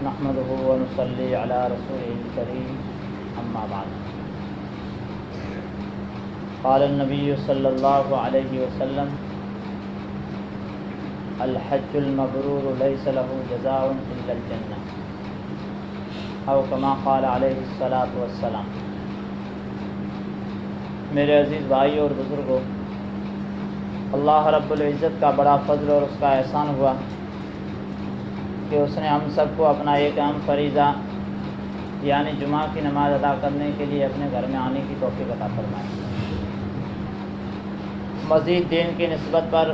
نحمده ونصلي على رسوله الكريم اما بعد قال النبي صلى الله عليه وسلم الحج المبرور ليس له جزاء الا الجنة او كما قال عليه الصلاة والسلام۔ میرے عزیز بھائی اور بزرگوں، اللہ رب العزت کا بڑا فضل اور اس کا احسان ہوا کہ اس نے ہم سب کو اپنا ایک اہم فریضہ یعنی جمعہ کی نماز ادا کرنے کے لیے اپنے گھر میں آنے کی توفیق عطا فرمائی۔ مزید دین کی نسبت پر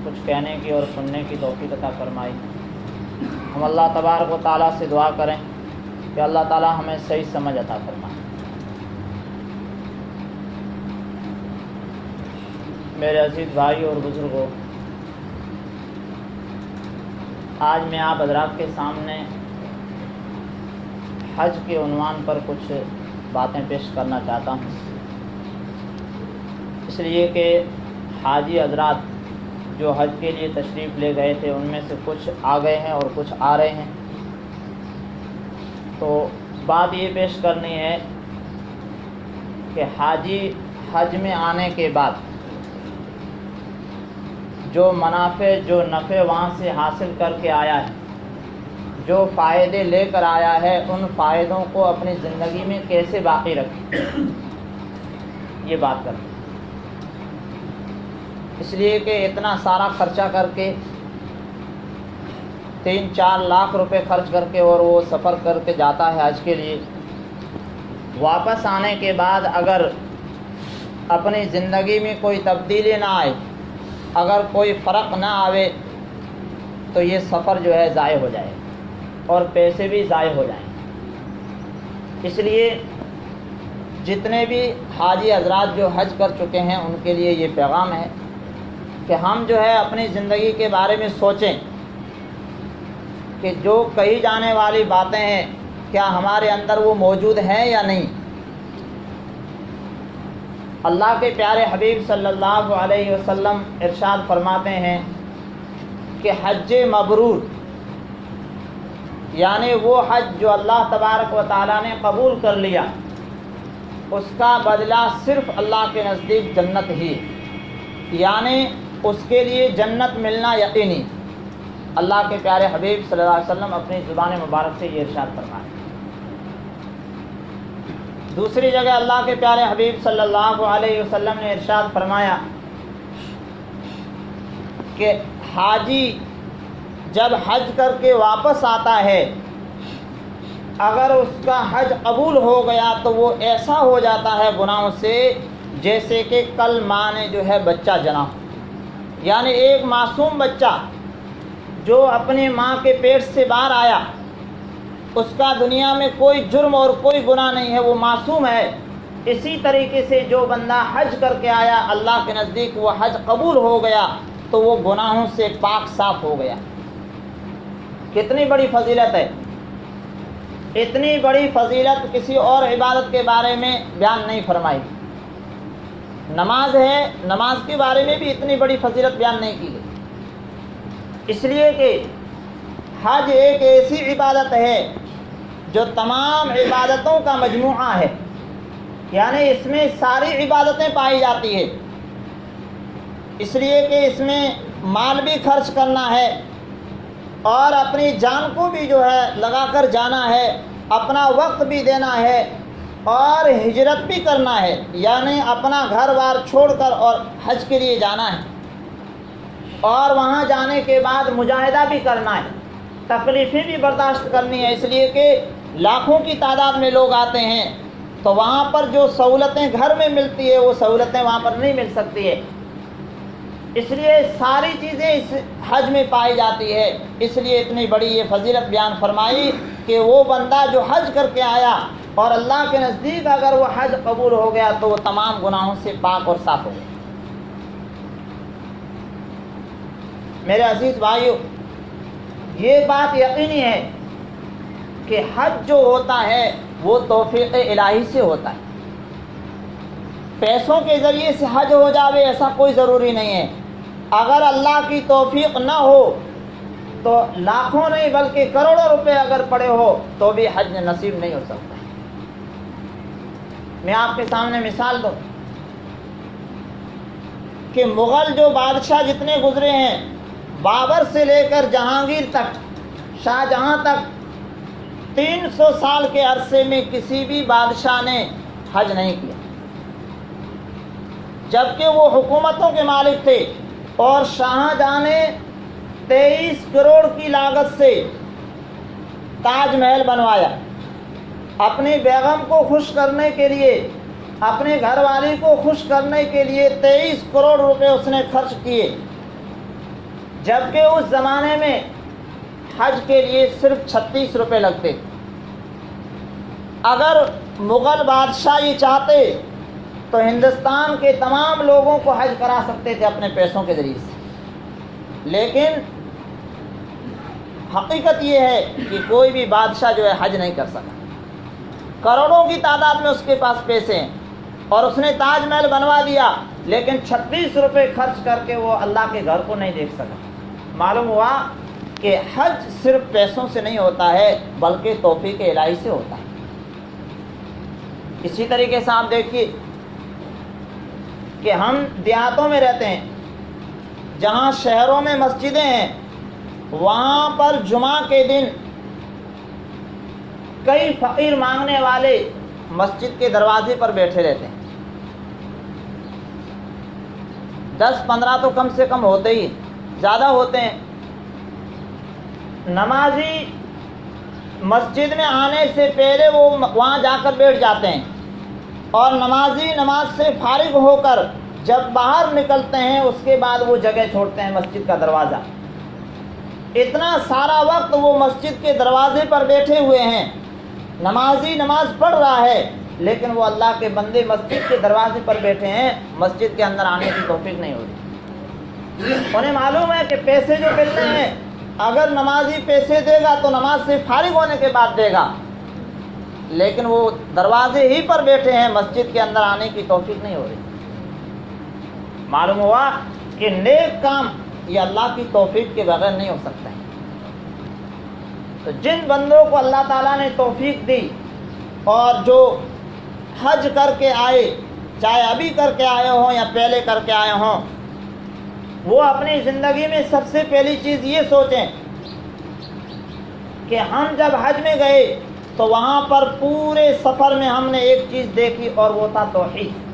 کچھ کہنے کی اور سننے کی توفیق عطا فرمائی۔ ہم اللہ تبارک و تعالیٰ سے دعا کریں کہ اللہ تعالیٰ ہمیں صحیح سمجھ عطا فرمائے۔ میرے عزیز بھائی اور بزرگوں، آج میں آپ حضرات کے سامنے حج کے عنوان پر کچھ باتیں پیش کرنا چاہتا ہوں، اس لیے کہ حاجی حضرات جو حج کے لیے تشریف لے گئے تھے ان میں سے کچھ آ گئے ہیں اور کچھ آ رہے ہیں۔ تو بات یہ پیش کرنی ہے کہ حاجی حج میں آنے کے بعد جو منافع جو نفع وہاں سے حاصل کر کے آیا ہے، جو فائدے لے کر آیا ہے، ان فائدوں کو اپنی زندگی میں کیسے باقی رکھیں، یہ بات کریں۔ اس لیے کہ اتنا سارا خرچہ کر کے 3-4 لاکھ روپے خرچ کر کے اور وہ سفر کر کے جاتا ہے حج کے لیے، واپس آنے کے بعد اگر اپنی زندگی میں کوئی تبدیلی نہ آئے، اگر کوئی فرق نہ آوے، تو یہ سفر جو ہے ضائع ہو جائے اور پیسے بھی ضائع ہو جائیں۔ اس لیے جتنے بھی حاجی حضرات جو حج کر چکے ہیں ان کے لیے یہ پیغام ہے کہ ہم جو ہے اپنی زندگی کے بارے میں سوچیں کہ جو کہی جانے والی باتیں ہیں کیا ہمارے اندر وہ موجود ہیں یا نہیں۔ اللہ کے پیارے حبیب صلی اللہ علیہ وسلم ارشاد فرماتے ہیں کہ حج مبرور یعنی وہ حج جو اللہ تبارک و تعالیٰ نے قبول کر لیا، اس کا بدلہ صرف اللہ کے نزدیک جنت ہی، یعنی اس کے لیے جنت ملنا یقینی۔ اللہ کے پیارے حبیب صلی اللہ علیہ وسلم اپنی زبان مبارک سے یہ ارشاد فرمائے۔ دوسری جگہ اللہ کے پیارے حبیب صلی اللہ علیہ وسلم نے ارشاد فرمایا کہ حاجی جب حج کر کے واپس آتا ہے، اگر اس کا حج قبول ہو گیا تو وہ ایسا ہو جاتا ہے گناہوں سے جیسے کہ کل ماں نے جو ہے بچہ جنا، یعنی ایک معصوم بچہ جو اپنی ماں کے پیٹ سے باہر آیا، اس کا دنیا میں کوئی جرم اور کوئی گناہ نہیں ہے، وہ معصوم ہے۔ اسی طریقے سے جو بندہ حج کر کے آیا، اللہ کے نزدیک وہ حج قبول ہو گیا تو وہ گناہوں سے پاک صاف ہو گیا۔ کتنی بڑی فضیلت ہے! اتنی بڑی فضیلت کسی اور عبادت کے بارے میں بیان نہیں فرمائی۔ نماز ہے، نماز کے بارے میں بھی اتنی بڑی فضیلت بیان نہیں کی گئی، اس لیے کہ حج ایک ایسی عبادت ہے جو تمام عبادتوں کا مجموعہ ہے، یعنی اس میں ساری عبادتیں پائی جاتی ہیں، اس لیے کہ اس میں مال بھی خرچ کرنا ہے اور اپنی جان کو بھی جو ہے لگا کر جانا ہے، اپنا وقت بھی دینا ہے اور ہجرت بھی کرنا ہے، یعنی اپنا گھر بار چھوڑ کر اور حج کے لیے جانا ہے، اور وہاں جانے کے بعد مجاہدہ بھی کرنا ہے، تکلیفیں بھی برداشت کرنی ہے، اس لیے کہ لاکھوں کی تعداد میں لوگ آتے ہیں تو وہاں پر جو سہولتیں گھر میں ملتی ہے وہ سہولتیں وہاں پر نہیں مل سکتی ہے، اس لیے ساری چیزیں اس حج میں پائی جاتی ہے۔ اس لیے اتنی بڑی یہ فضیلت بیان فرمائی کہ وہ بندہ جو حج کر کے آیا اور اللہ کے نزدیک اگر وہ حج قبول ہو گیا تو وہ تمام گناہوں سے پاک اور صاف ہو گیا۔ میرے عزیز بھائیو، یہ بات یقینی ہے کہ حج جو ہوتا ہے وہ توفیق الہی سے ہوتا ہے، پیسوں کے ذریعے سے حج ہو جاوے ایسا کوئی ضروری نہیں ہے۔ اگر اللہ کی توفیق نہ ہو تو لاکھوں نہیں بلکہ کروڑوں روپے اگر پڑے ہو تو بھی حج نصیب نہیں ہو سکتا. میں آپ کے سامنے مثال دوں کہ مغل جو بادشاہ جتنے گزرے ہیں، بابر سے لے کر جہانگیر تک، شاہ جہاں تک، 300 سال کے عرصے میں کسی بھی بادشاہ نے حج نہیں کیا، جبکہ وہ حکومتوں کے مالک تھے. اور شاہ جہاں نے 23 کروڑ کی لاگت سے تاج محل بنوایا. اپنی بیگم کو خوش کرنے کے لیے، اپنے گھر والی کو خوش کرنے کے لیے 23 کروڑ روپے اس نے خرچ کیے، جبکہ اس زمانے میں حج کے لیے صرف 36 روپے لگتے. اگر مغل بادشاہ یہ چاہتے تو ہندوستان کے تمام لوگوں کو حج کرا سکتے تھے اپنے پیسوں کے ذریعے سے، لیکن حقیقت یہ ہے کہ کوئی بھی بادشاہ جو ہے حج نہیں کر سکا. کروڑوں کی تعداد میں اس کے پاس پیسے ہیں اور اس نے تاج محل بنوا دیا، لیکن 36 روپے خرچ کر کے وہ اللہ کے گھر کو نہیں دیکھ سکا. معلوم ہوا کہ حج صرف پیسوں سے نہیں ہوتا ہے بلکہ توفیق الہی سے ہوتا ہے. اسی طریقے سے آپ دیکھیے کہ ہم دیہاتوں میں رہتے ہیں، جہاں شہروں میں مسجدیں ہیں، وہاں پر جمعہ کے دن کئی فقیر مانگنے والے مسجد کے دروازے پر بیٹھے رہتے ہیں. 10-15 تو کم سے کم ہوتے ہی، زیادہ ہوتے ہیں. نمازی مسجد میں آنے سے پہلے وہ وہاں جا کر بیٹھ جاتے ہیں، اور نمازی نماز سے فارغ ہو کر جب باہر نکلتے ہیں اس کے بعد وہ جگہ چھوڑتے ہیں مسجد کا دروازہ. اتنا سارا وقت وہ مسجد کے دروازے پر بیٹھے ہوئے ہیں، نمازی نماز پڑھ رہا ہے، لیکن وہ اللہ کے بندے مسجد کے دروازے پر بیٹھے ہیں، مسجد کے اندر آنے کی توفیق نہیں ہو رہی. انہیں معلوم ہے کہ پیسے جو ملتے ہیں، اگر نمازی پیسے دے گا تو نماز سے فارغ ہونے کے بعد دے گا، لیکن وہ دروازے ہی پر بیٹھے ہیں، مسجد کے اندر آنے کی توفیق نہیں ہو رہی. معلوم ہوا کہ نیک کام یہ اللہ کی توفیق کے بغیر نہیں ہو سکتا ہے. تو جن بندوں کو اللہ تعالیٰ نے توفیق دی اور جو حج کر کے آئے، چاہے ابھی کر کے آئے ہوں یا پہلے کر کے آئے ہوں، وہ اپنی زندگی میں سب سے پہلی چیز یہ سوچیں کہ ہم جب حج میں گئے تو وہاں پر پورے سفر میں ہم نے ایک چیز دیکھی، اور وہ تھا توحید.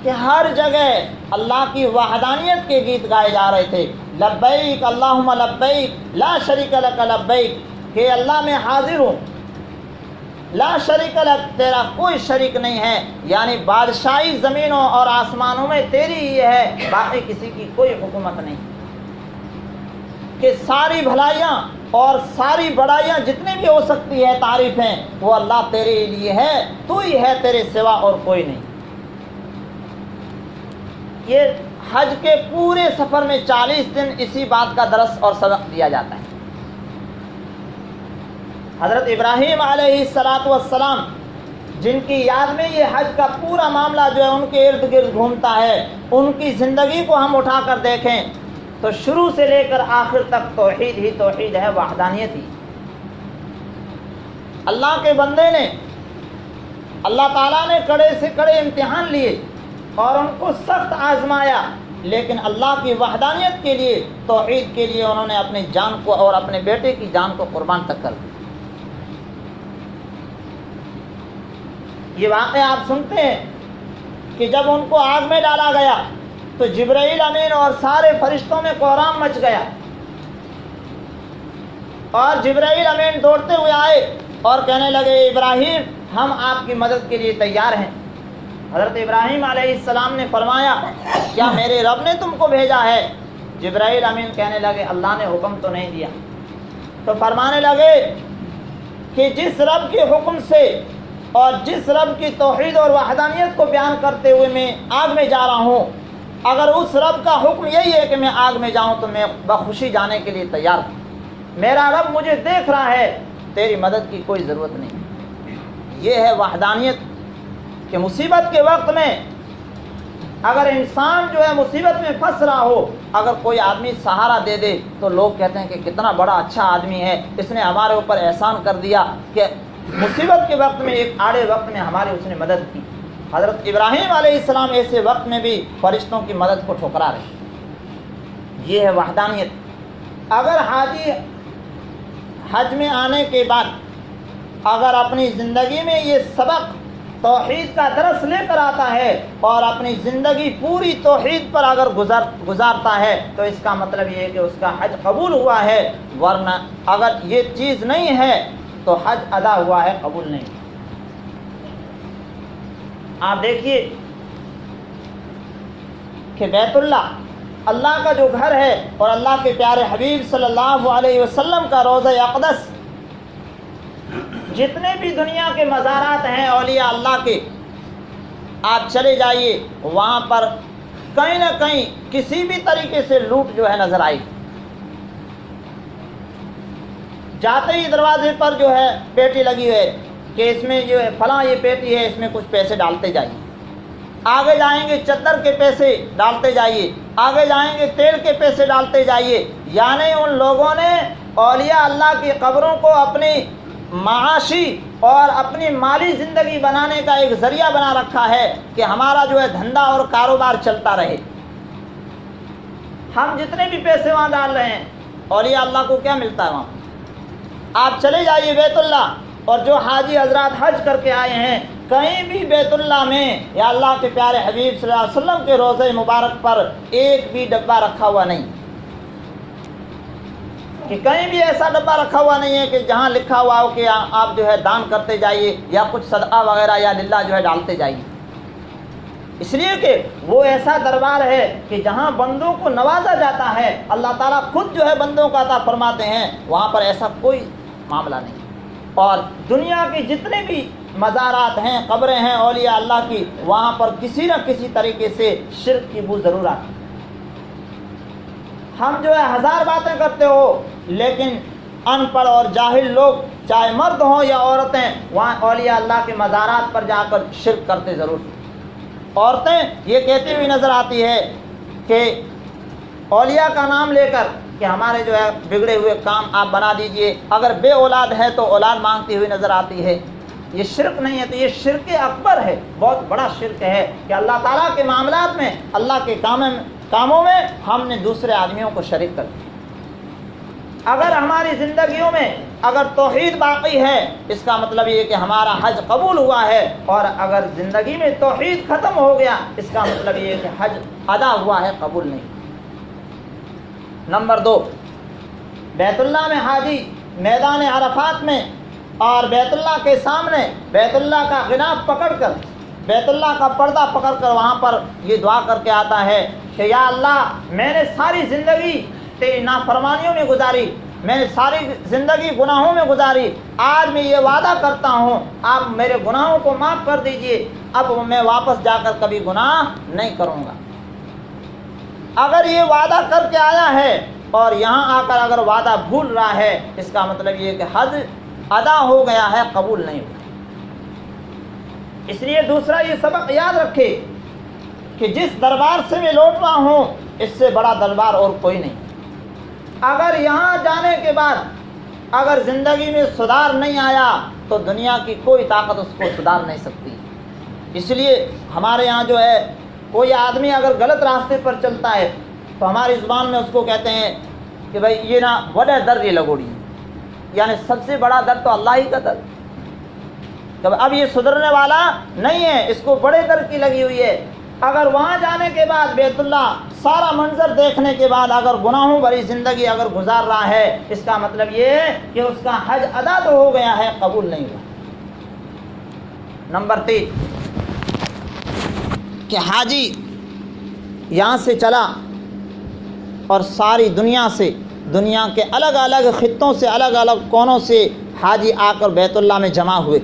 کہ ہر جگہ اللہ کی وحدانیت کے گیت گائے جا رہے تھے. لبیک اللہم لبیک لا شریک لک لبیک، کہ اللہ میں حاضر ہوں، لا شریک لک، تیرا کوئی شریک نہیں ہے، یعنی بادشاہی زمینوں اور آسمانوں میں تیری ہی ہے، باقی کسی کی کوئی حکومت نہیں. کہ ساری بھلائیاں اور ساری بڑائیاں جتنی بھی ہو سکتی ہے، تعریفیں، وہ اللہ تیرے لیے ہے، تو ہی ہے، تیرے سوا اور کوئی نہیں. یہ حج کے پورے سفر میں 40 دن اسی بات کا درس اور سبق دیا جاتا ہے. حضرت ابراہیم علیہ السلام جن کی یاد میں یہ حج کا پورا معاملہ جو ہے ان کے ارد گرد گھومتا ہے، ان کی زندگی کو ہم اٹھا کر دیکھیں تو شروع سے لے کر آخر تک توحید ہی توحید ہے، وحدانیت ہی. اللہ کے بندے نے، اللہ تعالیٰ نے کڑے سے کڑے امتحان لیے اور ان کو سخت آزمایا، لیکن اللہ کی وحدانیت کے لیے، توحید کے لیے انہوں نے اپنی جان کو اور اپنے بیٹے کی جان کو قربان تک کر دیا. یہ واقعہ آپ سنتے ہیں کہ جب ان کو آگ میں ڈالا گیا تو جبرائیل امین اور سارے فرشتوں میں کوہرام مچ گیا، اور جبرائیل امین دوڑتے ہوئے آئے اور کہنے لگے ابراہیم ہم آپ کی مدد کے لیے تیار ہیں. حضرت ابراہیم علیہ السلام نے فرمایا کیا میرے رب نے تم کو بھیجا ہے؟ جبرائیل امین کہنے لگے اللہ نے حکم تو نہیں دیا. تو فرمانے لگے کہ جس رب کے حکم سے اور جس رب کی توحید اور وحدانیت کو بیان کرتے ہوئے میں آگ میں جا رہا ہوں، اگر اس رب کا حکم یہی ہے کہ میں آگ میں جاؤں تو میں بخوشی جانے کے لیے تیار ہوں. میرا رب مجھے دیکھ رہا ہے، تیری مدد کی کوئی ضرورت نہیں. یہ ہے وحدانیت کہ مصیبت کے وقت میں اگر انسان جو ہے مصیبت میں پھنس رہا ہو اگر کوئی آدمی سہارا دے دے تو لوگ کہتے ہیں کہ کتنا بڑا اچھا آدمی ہے، اس نے ہمارے اوپر احسان کر دیا کہ مصیبت کے وقت میں، ایک آڑے وقت میں ہماری اس نے مدد کی۔ حضرت ابراہیم علیہ السلام ایسے وقت میں بھی فرشتوں کی مدد کو ٹھکرا رہے۔ یہ ہے وحدانیت۔ اگر حاجی حج میں آنے کے بعد اگر اپنی زندگی میں یہ سبق توحید کا درس لے کر آتا ہے اور اپنی زندگی پوری توحید پر اگر گزارتا ہے تو اس کا مطلب یہ ہے کہ اس کا حج قبول ہوا ہے، ورنہ اگر یہ چیز نہیں ہے تو حج ادا ہوا ہے، قبول نہیں۔ آپ دیکھیے کہ بیت اللہ اللہ کا جو گھر ہے اور اللہ کے پیارے حبیب صلی اللہ علیہ وسلم کا روضہ اقدس، جتنے بھی دنیا کے مزارات ہیں اولیاء اللہ کے، آپ چلے جائیے وہاں پر کہیں نہ کہیں کسی بھی طریقے سے لوٹ جو ہے نظر آئی۔ جاتے ہی دروازے پر جو ہے پیٹی لگی ہوئی ہے کہ اس میں جو ہے فلاں یہ پیٹی ہے، اس میں کچھ پیسے ڈالتے جائیے۔ آگے جائیں گے چادر کے پیسے ڈالتے جائیے، آگے جائیں گے تیل کے پیسے ڈالتے جائیے۔ یعنی ان لوگوں نے اولیاء اللہ کی قبروں کو اپنی معاشی اور اپنی مالی زندگی بنانے کا ایک ذریعہ بنا رکھا ہے کہ ہمارا جو ہے دھندا اور کاروبار چلتا رہے۔ ہم جتنے بھی پیسے وہاں ڈال رہے ہیں، اولیاء اللہ کو کیا ملتا ہے وہاں؟ آپ چلے جائیے بیت اللہ، اور جو حاجی حضرات حج کر کے آئے ہیں، کہیں بھی بیت اللہ میں یا اللہ کے پیارے حبیب صلی اللہ علیہ وسلم کے روضہ مبارک پر ایک بھی ڈبہ رکھا ہوا نہیں، کہ کہیں بھی ایسا ڈبہ رکھا ہوا نہیں ہے کہ جہاں لکھا ہوا ہو کہ آپ جو ہے دان کرتے جائیے یا کچھ صدقہ وغیرہ یا للہ جو ہے ڈالتے جائیے۔ اس لیے کہ وہ ایسا دربار ہے کہ جہاں بندوں کو نوازا جاتا ہے، اللہ تعالیٰ خود جو ہے بندوں کا عطا فرماتے ہیں، وہاں پر ایسا کوئی معاملہ نہیں۔ اور دنیا کے جتنے بھی مزارات ہیں، قبریں ہیں اولیاء اللہ کی، وہاں پر کسی نہ کسی طریقے سے شرک کی بو ضرور آتی ہے۔ ہم جو ہے ہزار باتیں کرتے ہو، لیکن ان پڑھ اور جاہل لوگ چاہے مرد ہوں یا عورتیں وہاں اولیاء اللہ کے مزارات پر جا کر شرک کرتے ضرور۔ عورتیں یہ کہتی ہوئی نظر آتی ہے کہ اولیاء کا نام لے کر کہ ہمارے جو ہے بگڑے ہوئے کام آپ بنا دیجئے، اگر بے اولاد ہے تو اولاد مانگتی ہوئی نظر آتی ہے۔ یہ شرک نہیں ہے تو یہ شرک اکبر ہے، بہت بڑا شرک ہے کہ اللہ تعالیٰ کے معاملات میں، اللہ کے کاموں میں ہم نے دوسرے آدمیوں کو شریک کر دیا۔ اگر ہماری زندگیوں میں اگر توحید باقی ہے، اس کا مطلب یہ کہ ہمارا حج قبول ہوا ہے، اور اگر زندگی میں توحید ختم ہو گیا، اس کا مطلب یہ کہ حج ادا ہوا ہے، قبول نہیں۔ نمبر 2، بیت اللہ میں حاجی میدان عرفات میں اور بیت اللہ کے سامنے بیت اللہ کا غلاف پکڑ کر، بیت اللہ کا پردہ پکڑ کر وہاں پر یہ دعا کر کے آتا ہے کہ یا اللہ، میں نے ساری زندگی تیری نافرمانیوں میں گزاری، میں نے ساری زندگی گناہوں میں گزاری، آج میں یہ وعدہ کرتا ہوں آپ میرے گناہوں کو معاف کر دیجئے، اب میں واپس جا کر کبھی گناہ نہیں کروں گا۔ اگر یہ وعدہ کر کے آیا ہے اور یہاں آ کر اگر وعدہ بھول رہا ہے، اس کا مطلب یہ کہ حج ادا ہو گیا ہے، قبول نہیں ہوا۔ اس لیے دوسرا یہ سبق یاد رکھے کہ جس دربار سے میں لوٹ رہا ہوں، اس سے بڑا دربار اور کوئی نہیں۔ اگر یہاں جانے کے بعد اگر زندگی میں سدھار نہیں آیا تو دنیا کی کوئی طاقت اس کو سدھار نہیں سکتی۔ اس لیے ہمارے یہاں جو ہے کوئی آدمی اگر غلط راستے پر چلتا ہے تو ہماری زبان میں اس کو کہتے ہیں کہ بھائی یہ نا وڈے در یہ لگوڑی، یعنی سب سے بڑا در تو اللہ ہی کا در، اب یہ سدھرنے والا نہیں ہے، اس کو بڑے در کی لگی ہوئی ہے۔ اگر وہاں جانے کے بعد بیت اللہ سارا منظر دیکھنے کے بعد اگر گناہوں بھری زندگی اگر گزار رہا ہے، اس کا مطلب یہ ہے کہ اس کا حج ادا تو ہو گیا ہے، قبول نہیں ہوا۔ نمبر 3 کہ حاجی یہاں سے چلا اور ساری دنیا سے، دنیا کے الگ الگ خطوں سے، الگ الگ کونوں سے حاجی آ کر بیت اللہ میں جمع ہوئے۔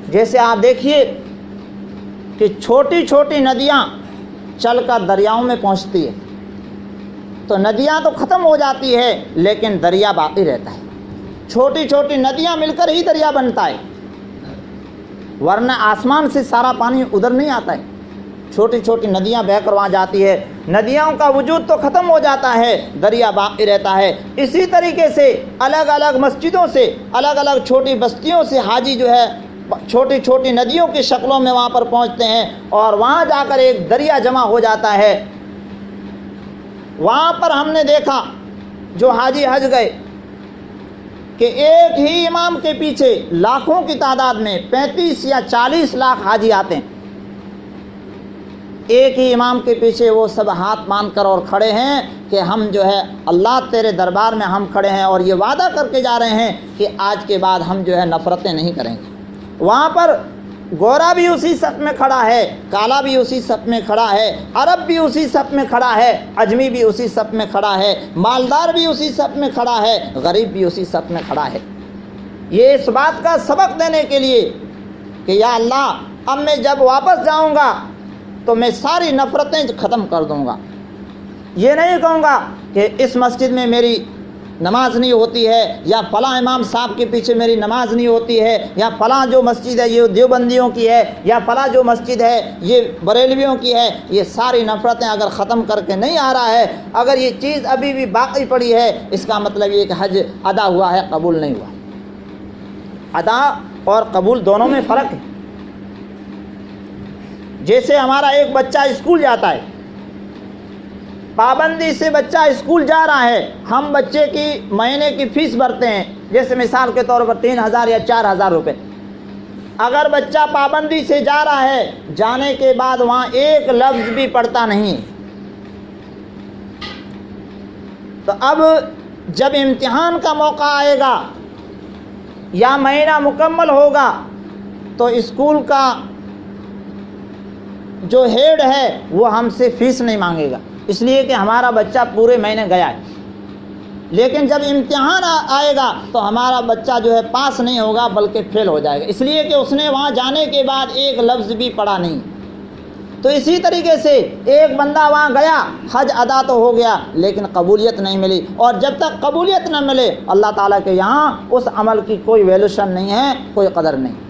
جیسے آپ دیکھیے کہ چھوٹی چھوٹی ندیاں چل کر دریاؤں میں پہنچتی ہے، تو ندیاں تو ختم ہو جاتی ہے لیکن دریا باقی رہتا ہے۔ چھوٹی چھوٹی ندیاں مل کر ہی دریا بنتا ہے، ورنہ آسمان سے سارا پانی ادھر نہیں آتا ہے۔ چھوٹی چھوٹی ندیاں بہہ کر وہاں جاتی ہے، ندیوں کا وجود تو ختم ہو جاتا ہے، دریا باقی رہتا ہے۔ اسی طریقے سے الگ الگ مسجدوں سے، الگ الگ چھوٹی بستیوں سے حاجی جو ہے چھوٹی چھوٹی ندیوں کی شکلوں میں وہاں پر پہنچتے ہیں، اور وہاں جا کر ایک دریا جمع ہو جاتا ہے۔ وہاں پر ہم نے دیکھا جو حاجی حج گئے کہ ایک ہی امام کے پیچھے لاکھوں کی تعداد میں 35 یا 40 لاکھ حاجی آتے ہیں۔ ایک ہی امام کے پیچھے وہ سب ہاتھ باندھ کر اور کھڑے ہیں کہ ہم جو ہے اللہ تیرے دربار میں ہم کھڑے ہیں اور یہ وعدہ کر کے جا رہے ہیں کہ آج کے بعد ہم جو ہے نفرتیں نہیں کریں گے۔ وہاں پر گورا بھی اسی صف میں کھڑا ہے، کالا بھی اسی صف میں کھڑا ہے، عرب بھی اسی صف میں کھڑا ہے، اجمی بھی اسی صف میں کھڑا ہے، مالدار بھی اسی صف میں کھڑا ہے، غریب بھی اسی صف میں کھڑا ہے۔ یہ اس بات کا سبق دینے کے لیے کہ یا اللہ اب میں جب واپس جاؤں گا تو میں ساری نفرتیں ختم کر دوں گا۔ یہ نہیں کہوں گا کہ اس مسجد میں میری نماز نہیں ہوتی ہے، یا فلاں امام صاحب کے پیچھے میری نماز نہیں ہوتی ہے، یا فلاں جو مسجد ہے یہ دیوبندیوں کی ہے، یا فلاں جو مسجد ہے یہ بریلویوں کی ہے۔ یہ ساری نفرتیں اگر ختم کر کے نہیں آ رہا ہے، اگر یہ چیز ابھی بھی باقی پڑی ہے، اس کا مطلب یہ کہ حج ادا ہوا ہے، قبول نہیں ہوا۔ ادا اور قبول دونوں میں فرق ہے۔ جیسے ہمارا ایک بچہ اسکول جاتا ہے، پابندی سے بچہ اسکول جا رہا ہے، ہم بچے کی مہینے کی فیس بھرتے ہیں، جیسے مثال کے طور پر 3000 یا 4000 روپے۔ اگر بچہ پابندی سے جا رہا ہے، جانے کے بعد وہاں ایک لفظ بھی پڑھتا نہیں، تو اب جب امتحان کا موقع آئے گا یا مہینہ مکمل ہوگا تو اسکول کا جو ہیڈ ہے وہ ہم سے فیس نہیں مانگے گا، اس لیے کہ ہمارا بچہ پورے مہینے گیا ہے۔ لیکن جب امتحان آئے گا تو ہمارا بچہ جو ہے پاس نہیں ہوگا بلکہ فیل ہو جائے گا، اس لیے کہ اس نے وہاں جانے کے بعد ایک لفظ بھی پڑھا نہیں۔ تو اسی طریقے سے ایک بندہ وہاں گیا، حج ادا تو ہو گیا لیکن قبولیت نہیں ملی، اور جب تک قبولیت نہ ملے اللہ تعالیٰ کے یہاں اس عمل کی کوئی ویلیوشن نہیں ہے، کوئی قدر نہیں۔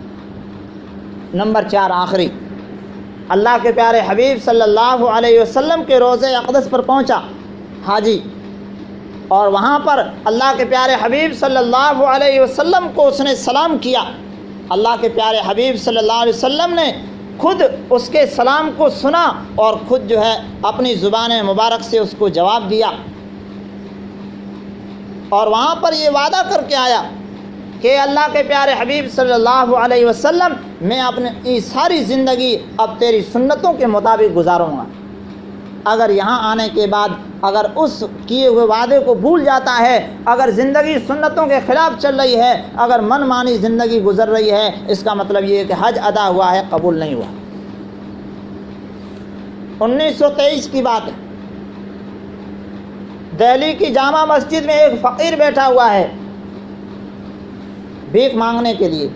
نمبر 4 آخری، اللہ کے پیارے حبیب صلی اللہ علیہ وسلم کے روضہ اقدس پر پہنچا حاجی، اور وہاں پر اللہ کے پیارے حبیب صلی اللہ علیہ وسلم کو اس نے سلام کیا۔ اللہ کے پیارے حبیب صلی اللہ علیہ وسلم نے خود اس کے سلام کو سنا اور خود جو ہے اپنی زبان مبارک سے اس کو جواب دیا، اور وہاں پر یہ وعدہ کر کے آیا کہ اللہ کے پیارے حبیب صلی اللہ علیہ وسلم میں اپنی ساری زندگی اب تیری سنتوں کے مطابق گزاروں گا۔ اگر یہاں آنے کے بعد اگر اس کیے ہوئے وعدے کو بھول جاتا ہے، اگر زندگی سنتوں کے خلاف چل رہی ہے، اگر من مانی زندگی گزر رہی ہے، اس کا مطلب یہ ہے کہ حج ادا ہوا ہے، قبول نہیں ہوا۔ 1923 کی بات ہے، دہلی کی جامع مسجد میں ایک فقیر بیٹھا ہوا ہے بھیک مانگنے کے لیے۔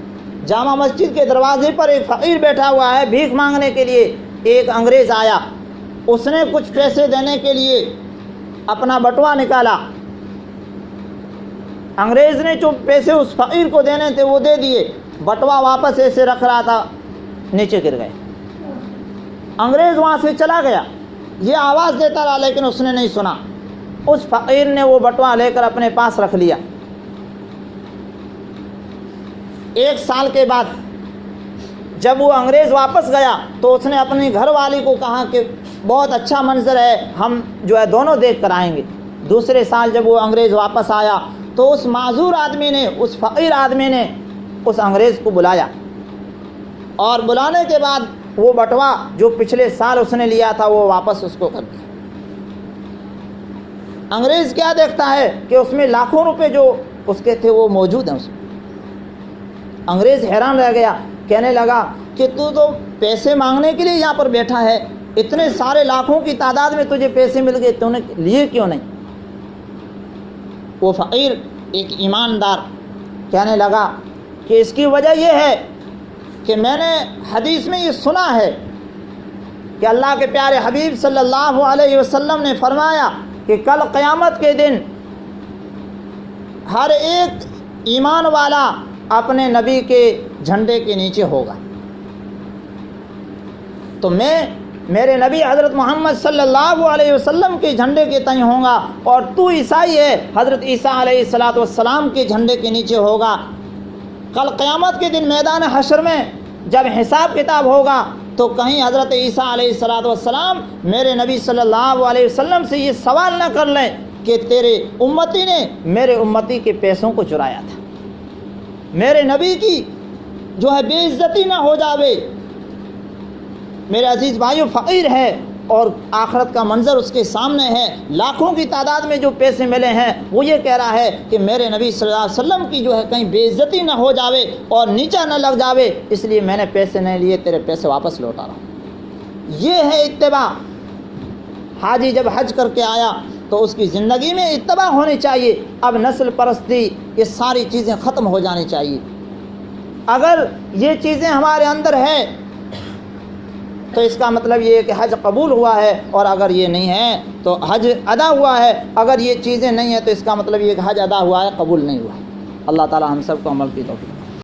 جامع مسجد کے دروازے پر ایک فقیر بیٹھا ہوا ہے بھیک مانگنے کے لیے۔ ایک انگریز آیا، اس نے کچھ پیسے دینے کے لیے اپنا بٹوا نکالا، انگریز نے جو پیسے اس فقیر کو دینے تھے وہ دے دیے، بٹوا واپس ایسے رکھ رہا تھا، نیچے گر گئے۔ انگریز وہاں سے چلا گیا، یہ آواز دیتا رہا لیکن اس نے نہیں سنا۔ اس فقیر نے وہ بٹوا لے کر اپنے پاس رکھ لیا۔ 1 سال کے بعد جب وہ انگریز واپس گیا تو اس نے اپنی گھر والی کو کہا کہ بہت اچھا منظر ہے، ہم جو ہے دونوں دیکھ کر آئیں گے۔ دوسرے سال جب وہ انگریز واپس آیا تو اس معذور آدمی نے، اس فقیر آدمی نے اس انگریز کو بلایا، اور بلانے کے بعد وہ بٹوا جو پچھلے سال اس نے لیا تھا وہ واپس اس کو کر دیا۔ انگریز کیا دیکھتا ہے کہ اس میں لاکھوں روپے جو اس کے تھے وہ موجود ہیں اس میں۔ انگریز حیران رہ گیا، کہنے لگا کہ تو پیسے مانگنے کے لیے یہاں پر بیٹھا ہے، اتنے سارے لاکھوں کی تعداد میں تجھے پیسے مل گئے، تو نے لیے کیوں نہیں؟ وہ فقیر ایک ایماندار کہنے لگا کہ اس کی وجہ یہ ہے کہ میں نے حدیث میں یہ سنا ہے کہ اللہ کے پیارے حبیب صلی اللہ علیہ وسلم نے فرمایا کہ کل قیامت کے دن ہر ایک ایمان والا اپنے نبی کے جھنڈے کے نیچے ہوگا، تو میں میرے نبی حضرت محمد صلی اللہ علیہ وسلم کے جھنڈے کے تئیں ہوں گا، اور تو عیسائی ہے حضرت عیسیٰ علیہ السلام کے جھنڈے کے نیچے ہوگا۔ کل قیامت کے دن میدان حشر میں جب حساب کتاب ہوگا تو کہیں حضرت عیسیٰ علیہ السلام میرے نبی صلی اللہ علیہ وسلم سے یہ سوال نہ کر لیں کہ تیرے امتی نے میرے امتی کے پیسوں کو چرایا تھا، میرے نبی کی جو ہے بے عزتی نہ ہو جاوے۔ میرے عزیز بھائیو، فقیر ہے اور آخرت کا منظر اس کے سامنے ہے، لاکھوں کی تعداد میں جو پیسے ملے ہیں، وہ یہ کہہ رہا ہے کہ میرے نبی صلی اللہ علیہ وسلم کی جو ہے کہیں بے عزتی نہ ہو جاوے اور نیچا نہ لگ جاوے، اس لیے میں نے پیسے نہیں لیے، تیرے پیسے واپس لوٹا رہا ہوں۔ یہ ہے اتباع۔ حاجی جب حج کر کے آیا تو اس کی زندگی میں اتباع ہونی چاہیے۔ اب نسل پرستی، یہ ساری چیزیں ختم ہو جانی چاہیے۔ اگر یہ چیزیں ہمارے اندر ہیں تو اس کا مطلب یہ ہے کہ حج قبول ہوا ہے، اور اگر یہ نہیں ہے تو حج ادا ہوا ہے۔ اگر یہ چیزیں نہیں ہیں تو اس کا مطلب یہ ہے کہ حج ادا ہوا ہے، قبول نہیں ہوا ہے۔ اللہ تعالی ہم سب کو عمل کی توفیق۔